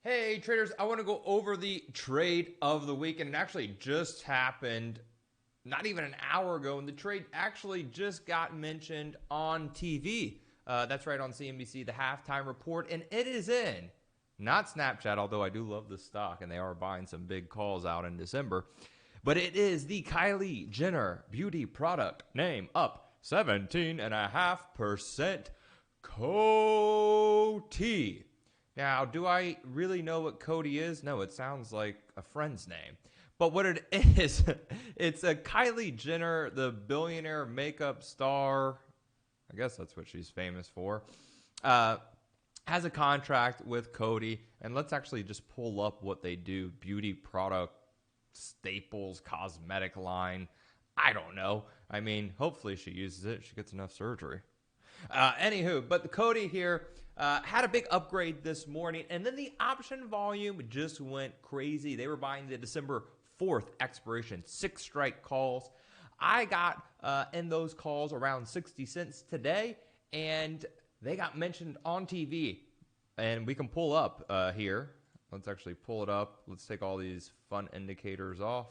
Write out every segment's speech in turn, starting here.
Hey traders, I want to go over the trade of the week, and it actually just happened not even an hour ago, and the trade actually just got mentioned on TV. That's right, on CNBC, the halftime report, and it is in, not Snapchat, although I do love the stock, and they are buying some big calls out in December, but it is the Kylie Jenner beauty product name up 17.5%. Coty. Now, do I really know what Coty is? No, it sounds like a friend's name. But what it is, it's a Kylie Jenner, the billionaire makeup star. I guess that's what she's famous for. Has a contract with Coty. And let's actually just pull up what they do. Beauty product, staples, cosmetic line. I don't know. I mean, hopefully she uses it. She gets enough surgery. Anywho, but the Coty here had a big upgrade this morning, and then the option volume just went crazy. They were buying the December 4th expiration, 6 strike calls. I got in those calls around 60 cents today, and they got mentioned on TV. And we can pull up here. Let's actually pull it up. Let's take all these fun indicators off.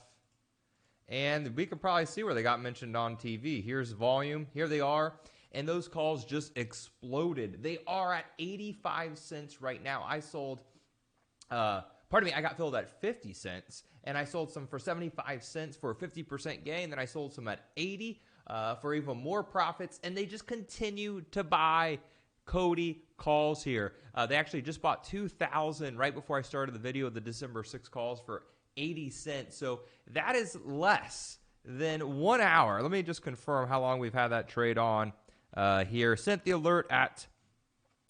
And we can probably see where they got mentioned on TV. Here's volume. Here they are. And those calls just exploded. They are at 85 cents right now. I sold, I got filled at 50 cents. And I sold some for 75 cents for a 50% gain. Then I sold some at 80 for even more profits. And they just continue to buy Coty calls here. They actually just bought 2,000 right before I started the video of the December 6 calls for 80 cents. So that is less than 1 hour. Let me just confirm how long we've had that trade on. Here, sent the alert at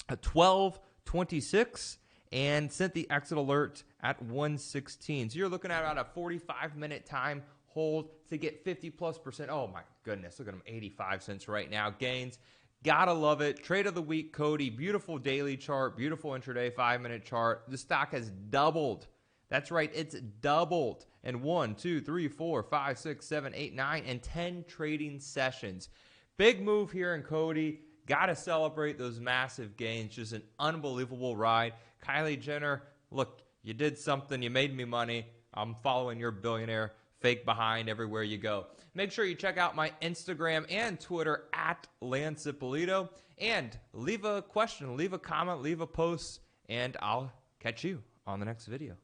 12:26 and sent the exit alert at 1:16. So you're looking at about a 45-minute time hold to get 50+%. Oh my goodness, look at them, 85 cents right now. Gains, gotta love it. Trade of the week, Coty. Beautiful daily chart, beautiful intraday 5-minute chart. The stock has doubled. That's right, it's doubled in 1, 2, 3, 4, 5, 6, 7, 8, 9, and 10 trading sessions. Big move here in Coty. Got to celebrate those massive gains. Just an unbelievable ride. Kylie Jenner, look, you did something. You made me money. I'm following your billionaire fake behind everywhere you go. Make sure you check out my Instagram and Twitter at Lance Ippolito. And leave a question, leave a comment, leave a post, and I'll catch you on the next video.